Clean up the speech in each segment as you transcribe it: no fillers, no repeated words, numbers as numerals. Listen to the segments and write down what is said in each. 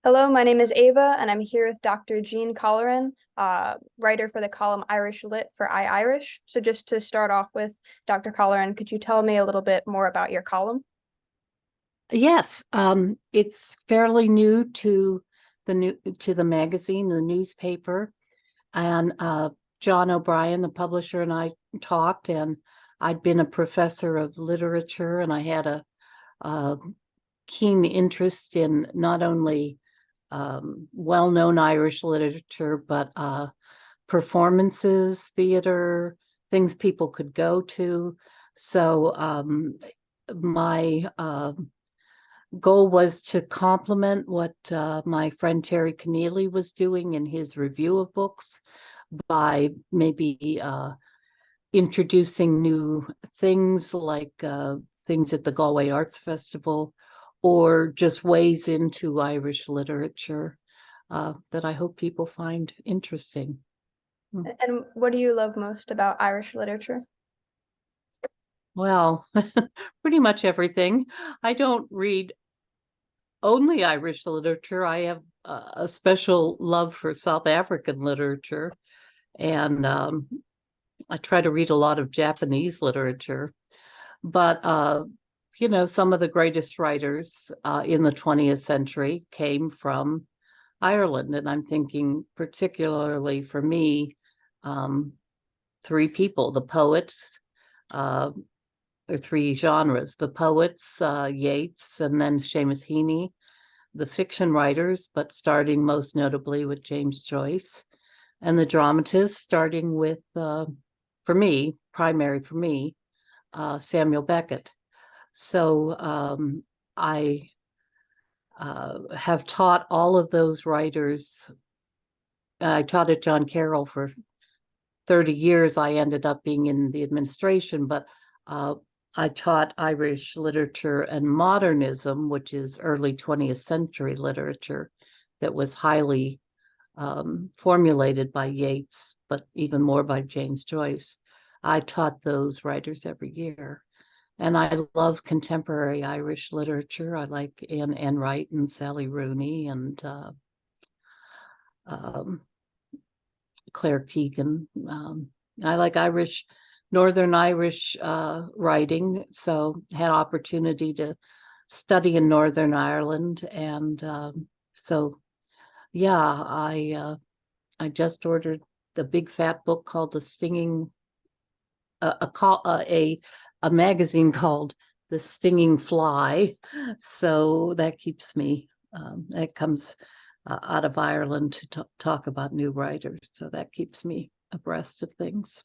Hello, my name is Ava, and I'm here with Dr. Jeanne Colleran, writer for the column Irish Lit for iIrish. So just to start off with, Dr. Colleran, could you tell me a little bit more about your column? Yes, it's fairly new to the magazine, the newspaper, and John O'Brien, the publisher, and I talked, and I'd been a professor of literature, and I had a keen interest in not only well-known Irish literature, but performances, theater, things people could go to. So my goal was to complement what my friend Terry Keneally was doing in his review of books by maybe introducing new things like things at the Galway Arts Festival or just ways into Irish literature that I hope people find interesting. And what do you love most about Irish literature? Well, pretty much everything. I don't read only Irish literature. I have a special love for South African literature, and I try to read a lot of Japanese literature. But some of the greatest writers in the 20th century came from Ireland, and I'm thinking particularly for me, um, three people: the poets. Or three genres: the poets, Yeats, and then Seamus Heaney; the fiction writers, but starting most notably with James Joyce; and the dramatists, starting with, for me, primary for me, Samuel Beckett. So I have taught all of those writers. I taught at John Carroll for 30 years. I ended up being in the administration, but uh, I taught Irish literature and modernism, which is early 20th century literature that was highly formulated by Yeats, but even more by James Joyce. I taught those writers every year. And I love contemporary Irish literature. I like Anne Enright and Sally Rooney and um, Claire Keegan. I like Northern Irish writing, so had opportunity to study in Northern Ireland, and so yeah, I just ordered the big fat book called The Stinging, a magazine called The Stinging Fly, so that keeps me. That comes out of Ireland to talk about new writers, so that keeps me abreast of things.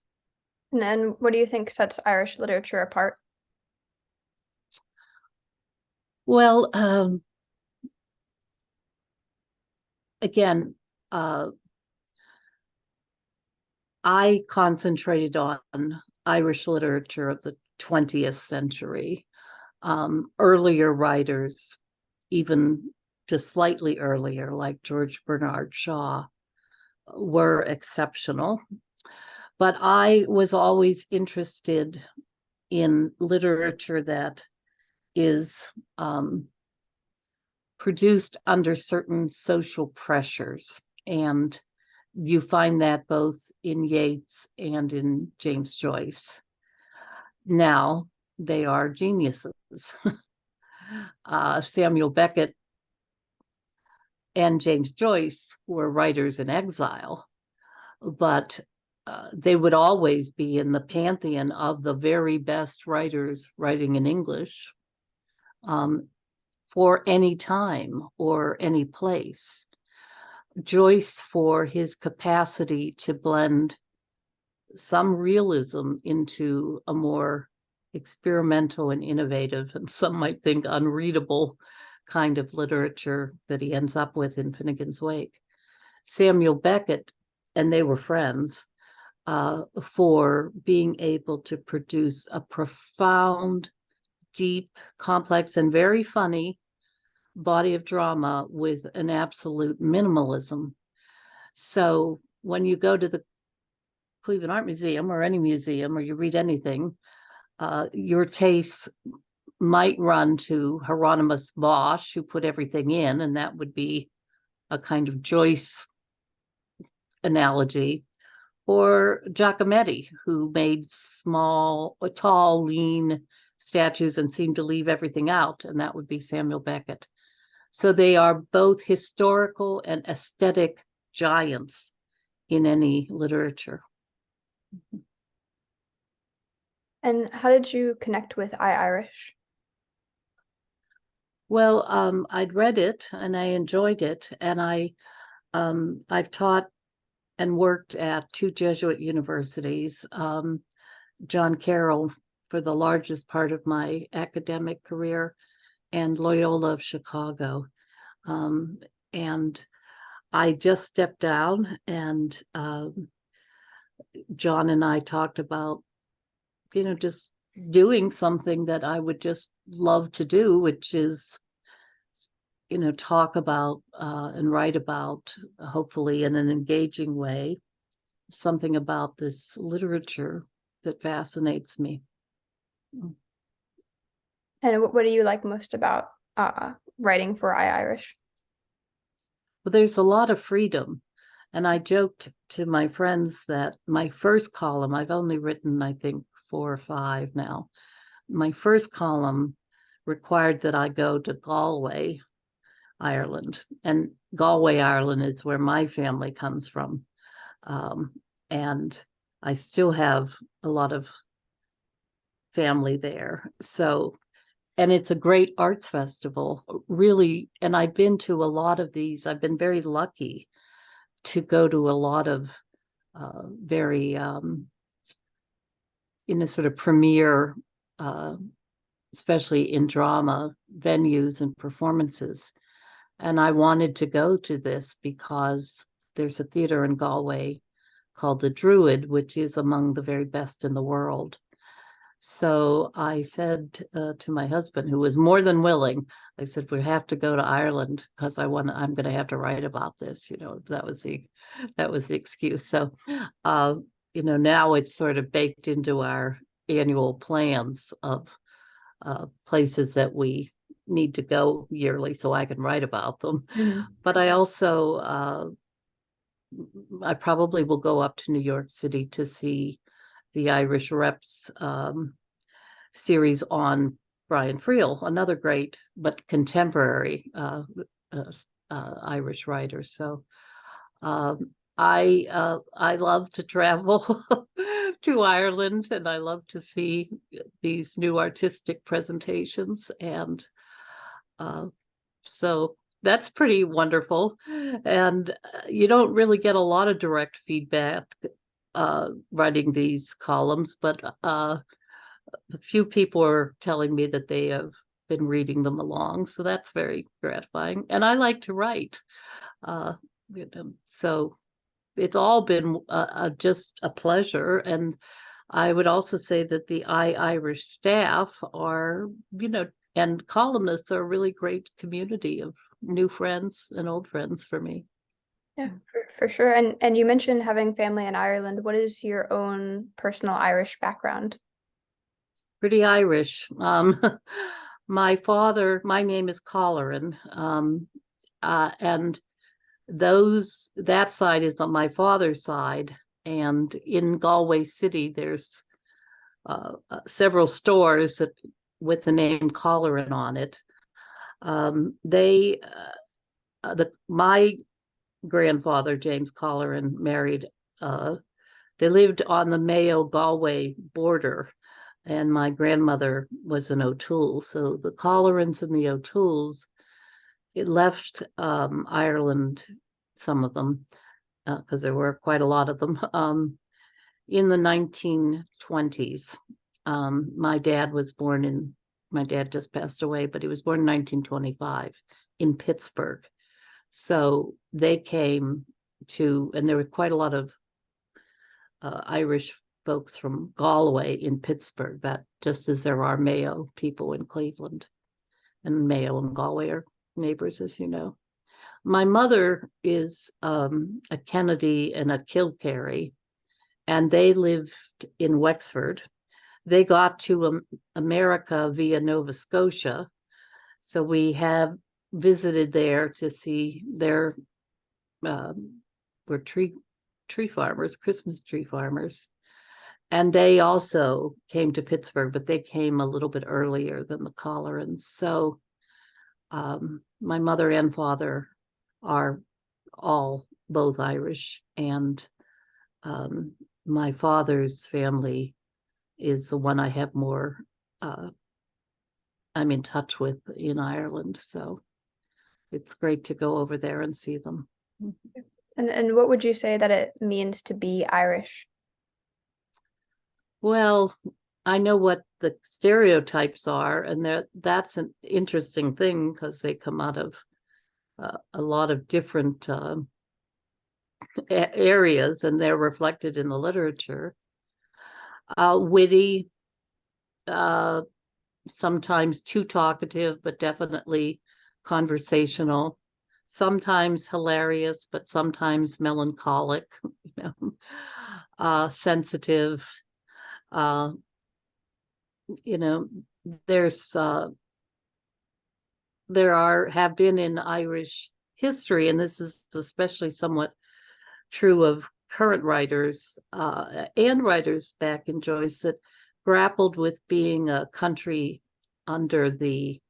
And then what do you think sets Irish literature apart? Well, again, uh, I concentrated on Irish literature of the 20th century. Earlier writers, even just slightly earlier, like George Bernard Shaw, were exceptional. But I was always interested in literature that is produced under certain social pressures. And you find that both in Yeats and in James Joyce. Now they are geniuses. Samuel Beckett and James Joyce were writers in exile, but they would always be in the pantheon of the very best writers writing in English um, for any time or any place. Joyce, for his capacity to blend some realism into a more experimental and innovative, and some might think unreadable, kind of literature that he ends up with in Finnegan's Wake. Samuel Beckett, and they were friends, for being able to produce a profound, deep, complex, and very funny body of drama with an absolute minimalism. So when you go to the Cleveland Art Museum or any museum, or you read anything, your tastes might run to Hieronymus Bosch, who put everything in, and that would be a kind of Joyce analogy, or Giacometti, who made small, tall, lean statues and seemed to leave everything out, and that would be Samuel Beckett. So they are both historical and aesthetic giants in any literature. And how did you connect with iIrish? Well, I'd read it and I enjoyed it, and I've taught and worked at two Jesuit universities, John Carroll for the largest part of my academic career, and Loyola of Chicago. And I just stepped down, and John and I talked about, just doing something that I would just love to do, which is, talk about and write about, hopefully in an engaging way, something about this literature that fascinates me. And what do you like most about writing for iIrish? Well, there's a lot of freedom. And I joked to my friends that my first column, I've only written, I think, 4 or 5 now. My first column required that I go to Galway, Ireland. And Galway, Ireland is where my family comes from. And I still have a lot of family there. So, and it's a great arts festival, really. And I've been to a lot of these. I've been very lucky to go to a lot of very, sort of premier, especially in drama, venues and performances. And I wanted to go to this because there's a theater in Galway called the Druid, which is among the very best in the world. So I said to my husband, who was more than willing, I said, we have to go to Ireland because I'm going to have to write about this. That was the excuse. So, now it's sort of baked into our annual plans of places that we need to go yearly so I can write about them. Mm-hmm. But I also, I probably will go up to New York City to see the Irish Reps series on Brian Friel, another great but contemporary Irish writer. So I love to travel to Ireland, and I love to see these new artistic presentations, and so that's pretty wonderful. And you don't really get a lot of direct feedback writing these columns, but a few people are telling me that they have been reading them along, so that's very gratifying. And I like to write, so it's all been just a pleasure. And I would also say that the iIrish staff are, and columnists are a really great community of new friends and old friends for me. Yeah, for sure. And you mentioned having family in Ireland. What is your own personal Irish background? Pretty Irish. My name is Colleran, and that side is on my father's side. And in Galway City, there's several stores with the name Colleran on it. My grandfather, James Colleran, married, they lived on the Mayo-Galway border, and my grandmother was an O'Toole. So the Collerans and the O'Tooles, it left Ireland, some of them, because there were quite a lot of them, in the 1920s. My dad just passed away, but he was born in 1925 in Pittsburgh. So they came and there were quite a lot of Irish folks from Galway in Pittsburgh, that just as there are Mayo people in Cleveland, and Mayo and Galway are neighbors, as you know. My mother is a Kennedy and a Kilkerry, and they lived in Wexford. They got to America via Nova Scotia. So we have visited there to see their were tree farmers, Christmas tree farmers. And they also came to Pittsburgh, but they came a little bit earlier than the Collerans. So my mother and father are both Irish, and my father's family is the one I have more I'm in touch with in Ireland. So it's great to go over there and see them. And what would you say that it means to be Irish? Well, I know what the stereotypes are, and that's an interesting thing because they come out of a lot of different areas, and they're reflected in the literature. Witty, sometimes too talkative, but definitely conversational. Sometimes hilarious, but sometimes melancholic. Sensitive. There's have been in Irish history, and this is especially somewhat true of current writers and writers back in Joyce, that grappled with being a country under the,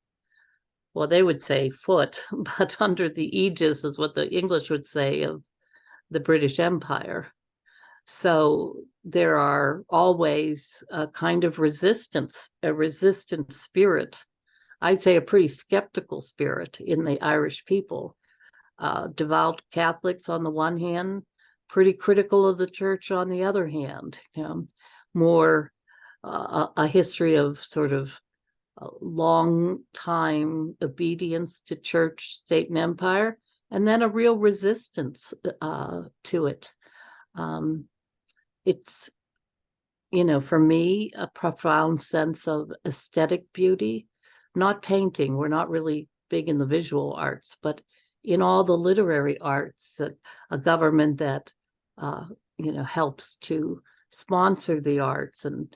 well, they would say foot, but under the aegis is what the English would say, of the British Empire. So there are always a kind of resistance, a resistant spirit. I'd say a pretty skeptical spirit in the Irish people. Devout Catholics on the one hand, pretty critical of the church on the other hand. More a history of sort of long time obedience to church, state, and empire, and then a real resistance to it. It's, for me, a profound sense of aesthetic beauty, not painting. We're not really big in the visual arts, but in all the literary arts, a government that, helps to sponsor the arts, and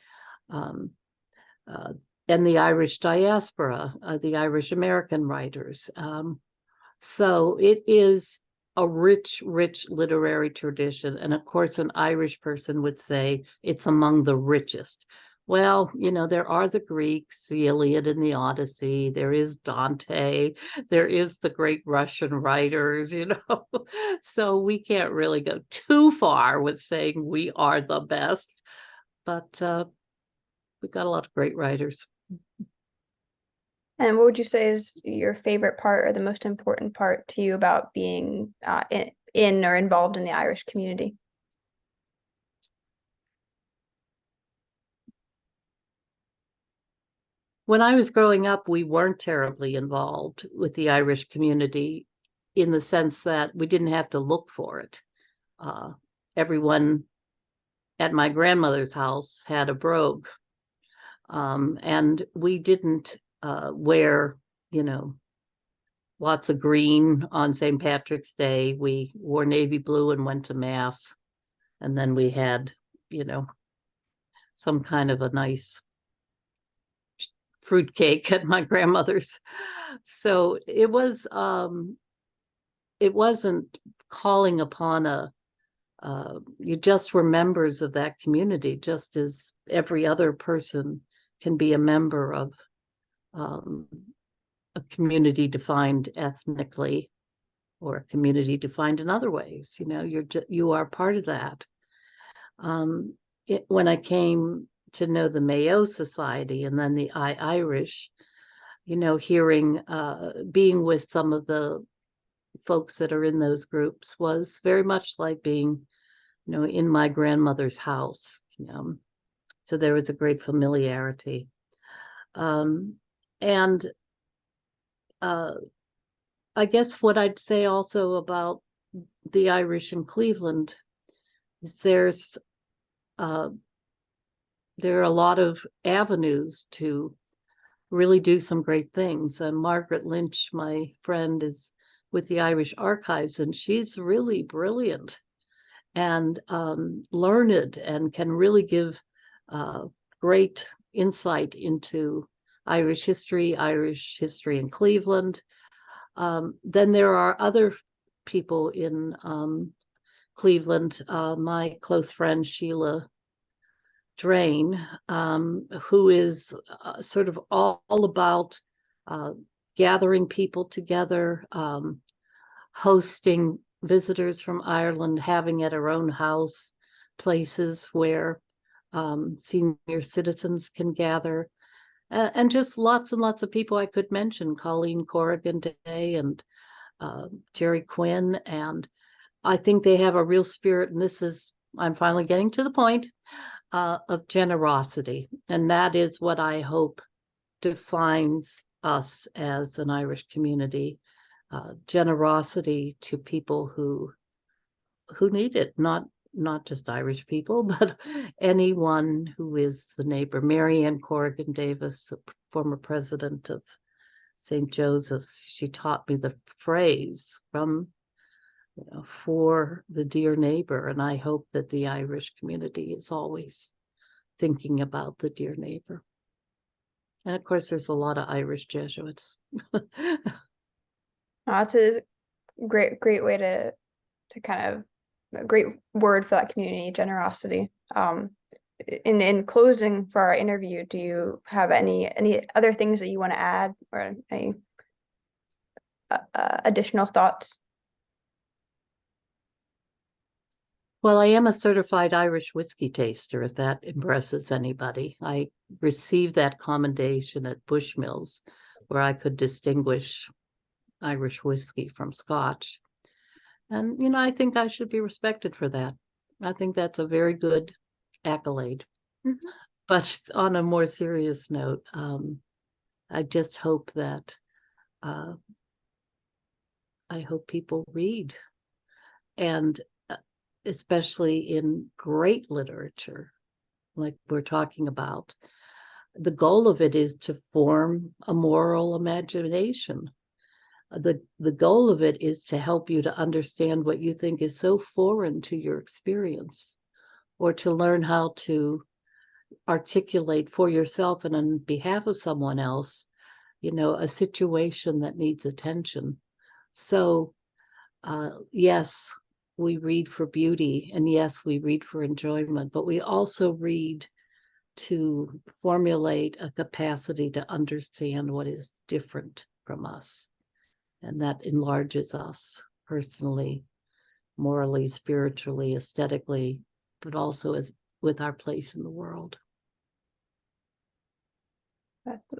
the Irish diaspora, the Irish American writers. So it is a rich, rich literary tradition. And of course, an Irish person would say it's among the richest. Well, there are the Greeks, the Iliad and the Odyssey. There is Dante. There is the great Russian writers, So we can't really go too far with saying we are the best. But we've got a lot of great writers. And what would you say is your favorite part or the most important part to you about being in or involved in the Irish community? When I was growing up, we weren't terribly involved with the Irish community, in the sense that we didn't have to look for it. Everyone at my grandmother's house had a brogue, and we didn't wear, lots of green on St. Patrick's Day. We wore navy blue and went to mass, and then we had, some kind of a nice fruitcake at my grandmother's. So it wasn't calling upon you just were members of that community, just as every other person can be a member of a community defined ethnically, or a community defined in other ways. You are part of that. When I came to know the Mayo Society and then the iIrish, hearing, being with some of the folks that are in those groups was very much like being, in my grandmother's house. So there was a great familiarity. And I guess what I'd say also about the Irish in Cleveland is there are a lot of avenues to really do some great things. Margaret Lynch, my friend, is with the Irish Archives, and she's really brilliant and learned, and can really give great insight into Irish history in Cleveland. Then there are other people in Cleveland, my close friend Sheila Drain, who is sort of all about gathering people together, hosting visitors from Ireland, having at her own house places where senior citizens can gather, and just lots and lots of people I could mention, Colleen Corrigan Day and Jerry Quinn. And I think they have a real spirit, and I'm finally getting to the point, of generosity. And that is what I hope defines us as an Irish community, generosity to people who need it, not just Irish people, but anyone who is the neighbor. Mary Ann Corrigan Davis, the former president of St. Joseph's, she taught me the phrase from for the dear neighbor. And I hope that the Irish community is always thinking about the dear neighbor. And of course, there's a lot of Irish Jesuits. That's a great way to kind of a great word for that community, generosity. In closing for our interview, do you have any other things that you want to add, or any additional thoughts? Well, I am a certified Irish whiskey taster, if that impresses anybody. I received that commendation at Bushmills, where I could distinguish Irish whiskey from Scotch. And, I think I should be respected for that. I think that's a very good accolade. Mm-hmm. But on a more serious note, I just hope that I hope people read, and especially in great literature, like we're talking about. The goal of it is to form a moral imagination. The goal of it is to help you to understand what you think is so foreign to your experience, or to learn how to articulate for yourself and on behalf of someone else, a situation that needs attention. So, yes, we read for beauty, and yes, we read for enjoyment, but we also read to formulate a capacity to understand what is different from us. And that enlarges us personally, morally, spiritually, aesthetically, but also as with our place in the world.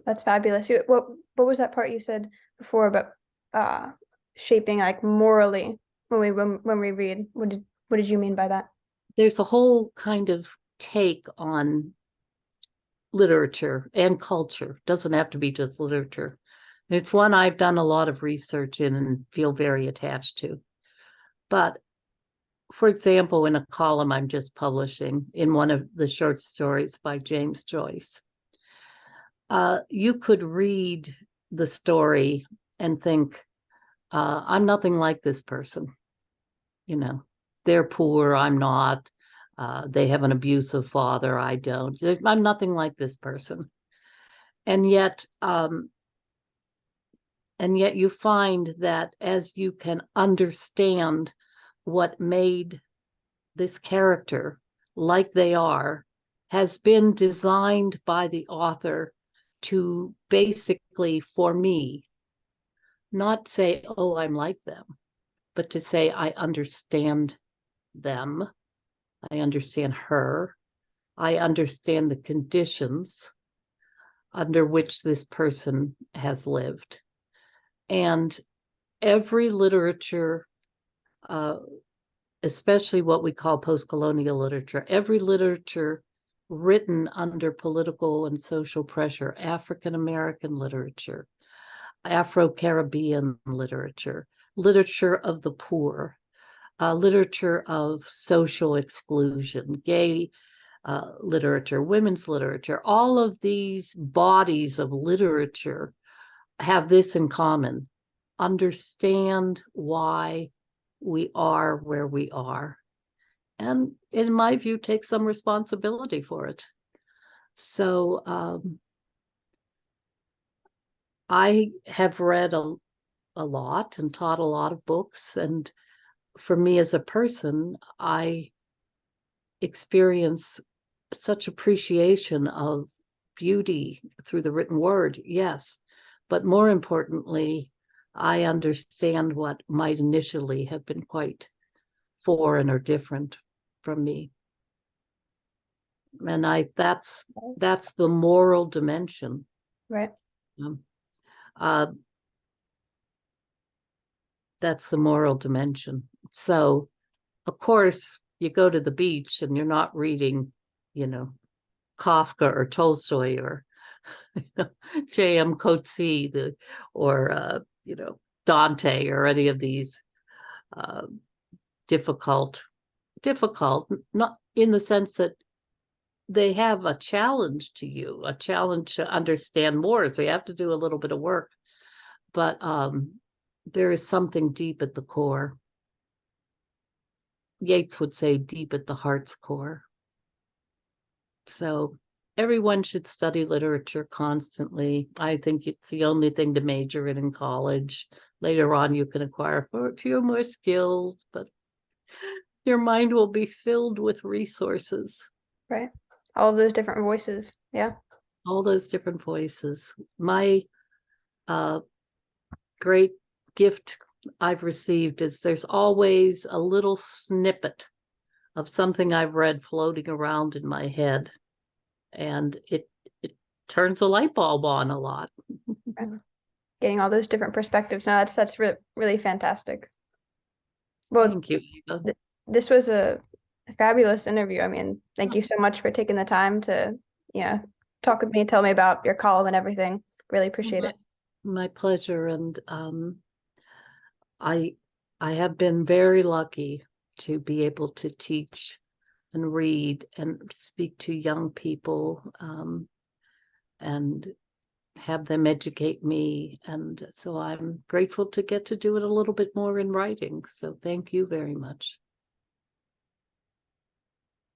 That's fabulous. What was that part you said before about shaping, like, morally when we read? What did you mean by that? There's a whole kind of take on literature and culture. It doesn't have to be just literature. It's one I've done a lot of research in and feel very attached to. But for example, in a column I'm just publishing in one of the short stories by James Joyce, you could read the story and think, I'm nothing like this person. They're poor, I'm not. They have an abusive father, I don't. I'm nothing like this person. And yet you find that as you can understand what made this character like they are, has been designed by the author to basically, for me, not say, oh, I'm like them, but to say, I understand them. I understand her. I understand the conditions under which this person has lived. And every literature, especially what we call post-colonial literature, every literature written under political and social pressure, African-American literature, Afro-Caribbean literature, literature of the poor, literature of social exclusion, gay literature, women's literature, all of these bodies of literature have this in common: understand why we are where we are, and in my view, take some responsibility for it. So I have read a lot and taught a lot of books. And for me as a person, I experience such appreciation of beauty through the written word, yes. But more importantly, I understand what might initially have been quite foreign or different from me. And that's the moral dimension. Right. Um, uh, that's the moral dimension. So, of course, you go to the beach and you're not reading, Kafka or Tolstoy or J.M. Coetzee, or Dante, or any of these uh, difficult, not in the sense that they have a challenge to you, a challenge to understand more. So you have to do a little bit of work, but there is something deep at the core. Yeats would say deep at the heart's core. So everyone should study literature constantly. I think it's the only thing to major in college. Later on, you can acquire a few more skills, but your mind will be filled with resources. Right. All of those different voices. Yeah. All those different voices. My great gift I've received is there's always a little snippet of something I've read floating around in my head, and it turns a light bulb on a lot. Right. Getting all those different perspectives. No, that's really fantastic. Well, Thank you, Eva. this was a fabulous interview. I mean, thank you so much for taking the time to, talk with me, tell me about your column and everything. Really appreciate it. My pleasure. And I have been very lucky to be able to teach and read and speak to young people, and have them educate me. And so I'm grateful to get to do it a little bit more in writing. So thank you very much.